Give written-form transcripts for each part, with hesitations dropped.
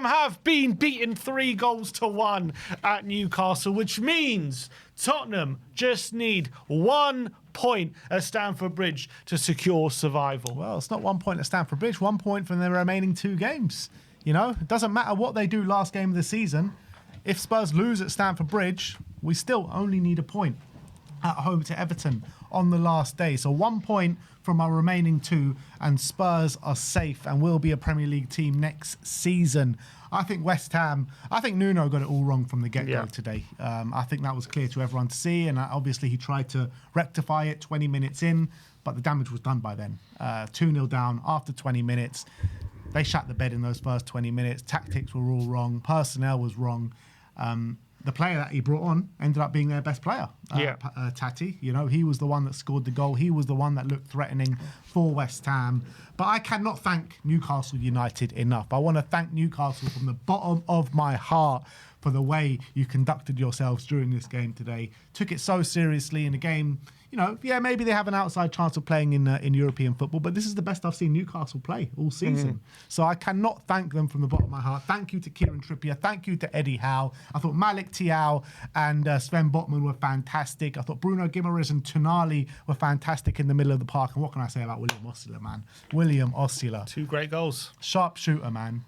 have been beaten 3-1 at Newcastle, which means Tottenham just need 1 point at Stamford Bridge to secure survival. Well, it's not 1 point at Stamford Bridge, 1 point from the remaining 2 games. You know, it doesn't matter what they do last game of the season. If Spurs lose at Stamford Bridge, we still only need a point at home to Everton on the last day. So 1 point from our remaining 2, and Spurs are safe and will be a Premier League team next season. I think West Ham, I think Nuno got it all wrong from the get-go today. I think that was clear to everyone to see, and obviously he tried to rectify it 20 minutes in, but the damage was done by then. 2-0 down after 20 minutes. They shat the bed in those first 20 minutes. Tactics were all wrong. Personnel was wrong. The player that he brought on ended up being their best player, Tati. You know, he was the one that scored the goal. He was the one that looked threatening for West Ham. But I cannot thank Newcastle United enough. I want to thank Newcastle from the bottom of my heart for the way you conducted yourselves during this game today. Took it so seriously in a game. You know, yeah, maybe they have an outside chance of playing in European football, but this is the best I've seen Newcastle play all season. So I cannot thank them from the bottom of my heart. Thank you to Kieran Trippier. Thank you to Eddie Howe. I thought Malik Thiaw and Sven Botman were fantastic. I thought Bruno Guimaraes and Tonali were fantastic in the middle of the park. And what can I say about William Osula, man? William Osula. 2 great goals. Sharp shooter, man.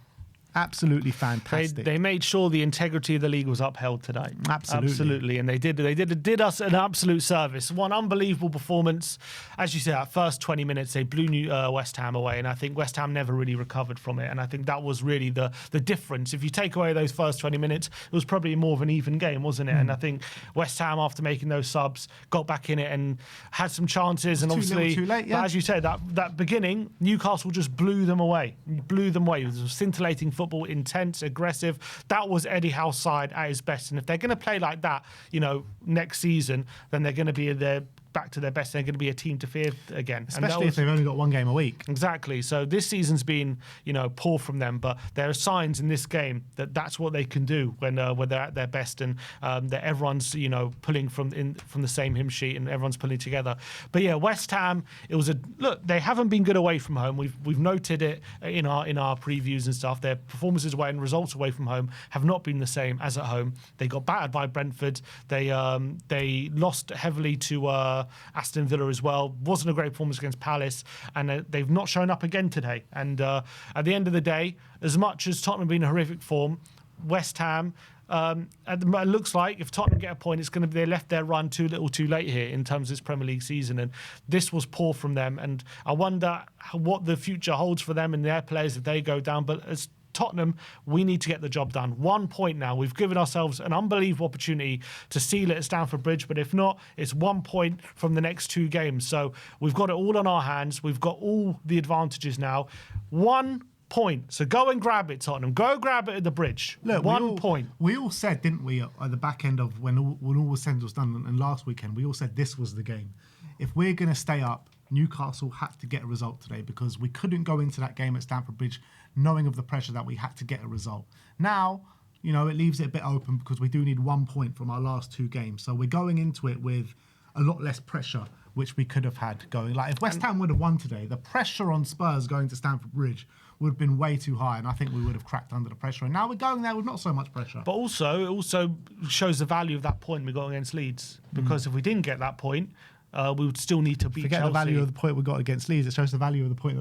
Absolutely fantastic. They made sure the integrity of the league was upheld today. Absolutely. And they did us an absolute service. One unbelievable performance. As you said, at first 20 minutes, they blew West Ham away, and I think West Ham never really recovered from it. And I think that was really the difference. If you take away those first 20 minutes, it was probably more of an even game, wasn't it? And I think West Ham, after making those subs, got back in it and had some chances. And obviously, too late, yeah. But as you said, that beginning, Newcastle just blew them away. It was scintillating football, intense, aggressive. That was Eddie Howe's side at his best. And if they're going to play like that, you know, next season, then they're going to be back to their best. They're going to be a team to fear again. Especially if they've only got 1 game a week. Exactly. So this season's been, you know, poor from them, but there are signs in this game that that's what they can do when they're at their best, and that everyone's, you know, pulling from the same hymn sheet and everyone's pulling together. But yeah, West Ham, it was look. They haven't been good away from home. We've noted it in our previews and stuff. Their performances away and results away from home have not been the same as at home. They got battered by Brentford. They lost heavily to Aston Villa as well. Wasn't a great performance against Palace, and they've not shown up again today. And at the end of the day, as much as Tottenham have been in horrific form, West Ham, it looks like if Tottenham get a point, it's going to be they left their run too little too late here in terms of this Premier League season, and this was poor from them. And I wonder what the future holds for them and their players if they go down. But as Tottenham, we need to get the job done. 1 point now. We've given ourselves an unbelievable opportunity to seal it at Stamford Bridge, but if not, it's 1 point from the next 2 games. So we've got it all on our hands. We've got all the advantages now. 1 point. So go and grab it, Tottenham. Go grab it at the Bridge. Look, 1 point. We all said, didn't we, at the back end of when all was said and was done, and last weekend, we all said this was the game. If we're going to stay up, Newcastle had to get a result today, because we couldn't go into that game at Stamford Bridge knowing of the pressure that we had to get a result. Now, you know, it leaves it a bit open because we do need 1 point from our last 2 games. So we're going into it with a lot less pressure, which we could have had going. Like if West Ham would have won today, the pressure on Spurs going to Stamford Bridge would have been way too high, and I think we would have cracked under the pressure. And now we're going there with not so much pressure. But also, it also shows the value of that point we got against Leeds. Because if we didn't get that point, we would still need to beat Forget Chelsea. the value of the point we got against Leeds. It shows the value of the point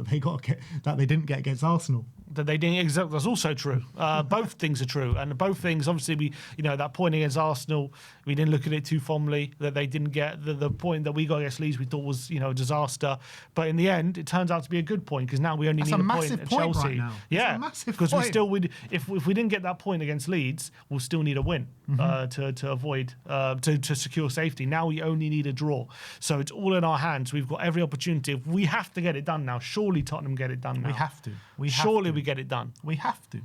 that they didn't get against Arsenal. That they didn't. Exactly, that's also true. Both things are true, and both things. Obviously, that point against Arsenal, we didn't look at it too fondly. That they didn't get the point that we got against Leeds, we thought was a disaster. But in the end, it turns out to be a good point, because now we only need a point at Chelsea. Right now. Yeah, because we still if we didn't get that point against Leeds, we'll still need a win to avoid to secure safety. Now we only need a draw, so it's all in our hands. We've got every opportunity. If we have to get it done now, surely Tottenham get it done now. We have to. Surely we get it done. We have to.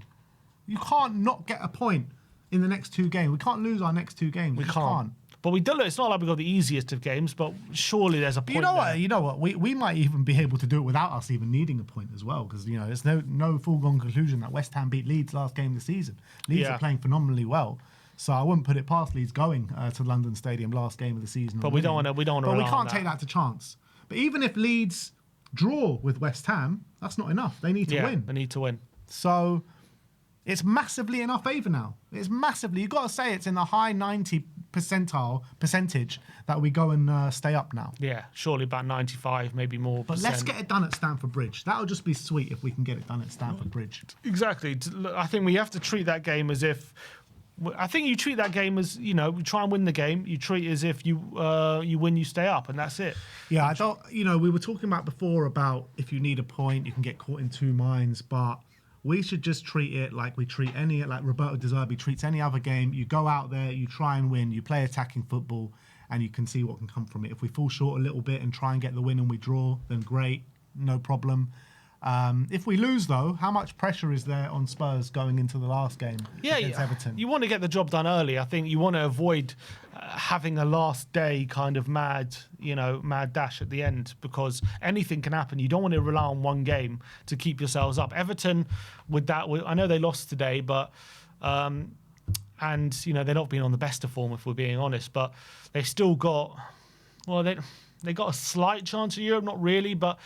You can't not get a point in the next 2 games. We can't lose our next 2 games. We can't. But we do. It's not like we've got the easiest of games, but surely there's a point. You know what? We might even be able to do it without us even needing a point as well, because there's no foregone conclusion that West Ham beat Leeds last game of the season. Leeds are playing phenomenally well. So I wouldn't put it past Leeds going to London Stadium last game of the season. But we don't want to. But we can't take that to chance. But even if Leeds draw with West Ham, that's not enough. They need to win. They need to win. So It's massively in our favour now. It's massively. You've got to say it's in the high 90 percentage that we go and stay up now. Yeah, surely about 95, maybe more. But let's get it done at Stamford Bridge. That'll just be sweet if we can get it done at Stamford Bridge. Exactly. I think we have to treat that game as if. I think you treat that game as, you try and win the game. You treat it as if you win, you stay up, and that's it. Yeah, I don't. We were talking about before about if you need a point, you can get caught in two minds, but we should just treat it like we treat like Roberto De Zerbi treats any other game. You go out there, you try and win, you play attacking football, and you can see what can come from it. If we fall short a little bit and try and get the win and we draw, then great, no problem. If we lose, though, how much pressure is there on Spurs going into the last game against Everton? You want to get the job done early. I think you want to avoid having a last day kind of mad dash at the end, because anything can happen. You don't want to rely on one game to keep yourselves up. Everton, with that, I know they lost today, but and they're not being on the best of form, if we're being honest, but they still got they got a slight chance of Europe, not really, but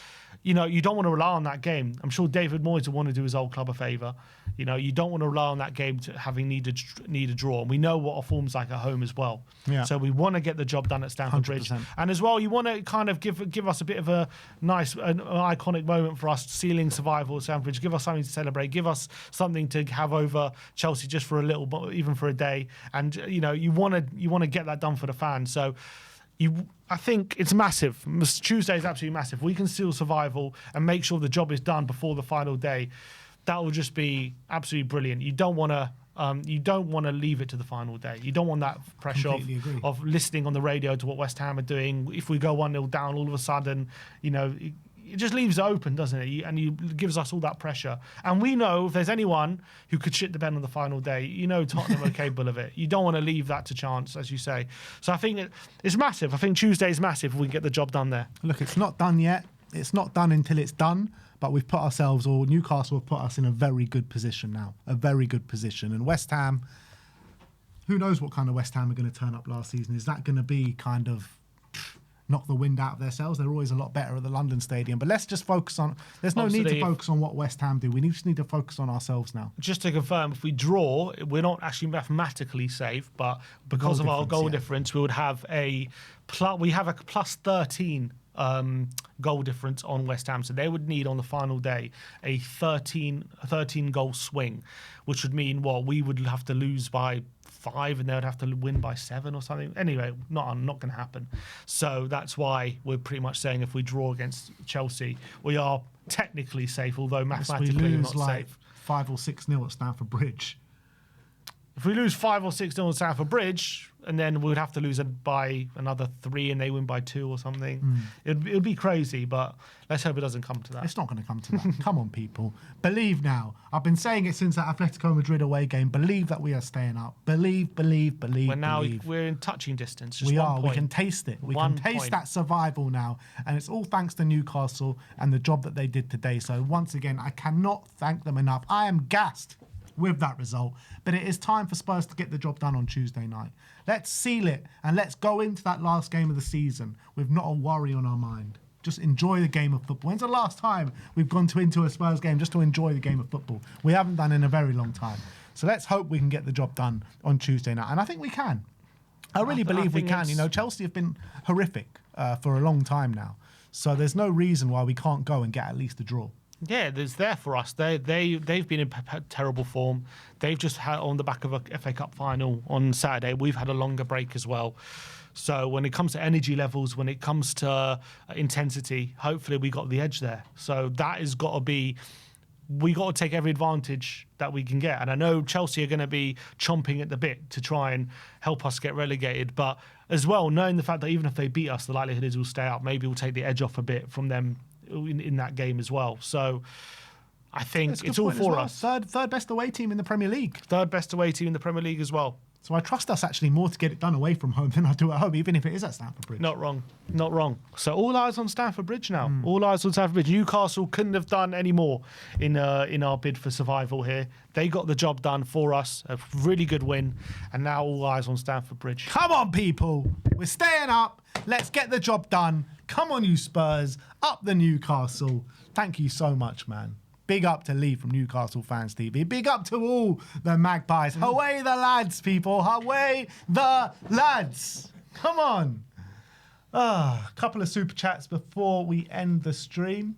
you don't want to rely on that game. I'm sure David Moyes will want to do his old club a favour. You don't want to rely on that game to having need a draw. And we know what our form's like at home as well. Yeah. So we want to get the job done at Stamford 100%. Bridge. And as well, you want to kind of give us a bit of an iconic moment for us, sealing survival at Stamford Bridge. Give us something to celebrate. Give us something to have over Chelsea just for a little bit, even for a day. And you want to get that done for the fans. So. I think it's massive. Tuesday is absolutely massive. We can seal survival and make sure the job is done before the final day. That will just be absolutely brilliant. You don't want to leave it to the final day. You don't want that pressure of listening on the radio to what West Ham are doing. If we go 1-0 down, all of a sudden, it just leaves it open, doesn't it? And it gives us all that pressure. And we know if there's anyone who could shit the bed on the final day, Tottenham are capable of it. You don't want to leave that to chance, as you say. So I think it's massive. I think Tuesday is massive if we can get the job done there. Look, it's not done yet. It's not done until it's done. But we've put ourselves, or Newcastle have put us in a very good position now. A very good position. And West Ham, who knows what kind of West Ham are going to turn up last season? Is that going to be kind of knock the wind out of their sails? They're always a lot better at the London Stadium. But let's just focus on... There's no need to focus on what West Ham do. We just need to focus on ourselves now. Just to confirm, if we draw, we're not actually mathematically safe, but because of our goal difference, we would have a plus 13 goal difference on West Ham. So they would need on the final day a 13 goal swing, which would mean we would have to lose by 5 and they would have to win by 7 or something. Anyway, not going to happen. So that's why we're pretty much saying if we draw against Chelsea, we are technically safe, although mathematically we're not safe. 5 or 6-0 at Stamford Bridge. If we lose 5 or 6-0 at Stamford Bridge, and then we would have to lose it by another 3 and they win by 2 or something. It'd be crazy, but let's hope it doesn't come to that. It's not going to come to that. Come on, people. Believe now. I've been saying it since that Atletico Madrid away game. Believe that we are staying up. Believe. We're in touching distance. Just we one are. point. We can taste it. We can taste that survival now. And it's all thanks to Newcastle and the job that they did today. So once again, I cannot thank them enough. I am gassed with that result. But it is time for Spurs to get the job done on Tuesday night. Let's seal it and let's go into that last game of the season with not a worry on our mind. Just enjoy the game of football. When's the last time we've gone into a Spurs game just to enjoy the game of football? We haven't done in a very long time. So let's hope we can get the job done on Tuesday night. And I think we can. I really believe we can. Chelsea have been horrific for a long time now. So there's no reason why we can't go and get at least a draw. Yeah, there's there for us. They've been in terrible form. They've just had on the back of a FA Cup final on Saturday. We've had a longer break as well. So when it comes to energy levels, when it comes to intensity, hopefully we got the edge there. So that has got to be... We got to take every advantage that we can get. And I know Chelsea are going to be chomping at the bit to try and help us get relegated. But as well, knowing the fact that even if they beat us, the likelihood is we'll stay up. Maybe we'll take the edge off a bit from them in that game as well. So I think it's all for us. Third best away team in the Premier League. Third best away team in the Premier League as well. So I trust us actually more to get it done away from home than I do at home, even if it is at Stamford Bridge. Not wrong. So all eyes on Stamford Bridge now. All eyes on Stamford Bridge. Newcastle couldn't have done any more in our bid for survival here. They got the job done for us. A really good win. And now all eyes on Stamford Bridge. Come on, people. We're staying up. Let's get the job done. Come on, you Spurs. Up the Newcastle. Thank you so much, man. Big up to Lee from Newcastle Fans TV. Big up to all the Magpies. Away the lads, people. Away the lads. Come on. A couple of super chats before we end the stream.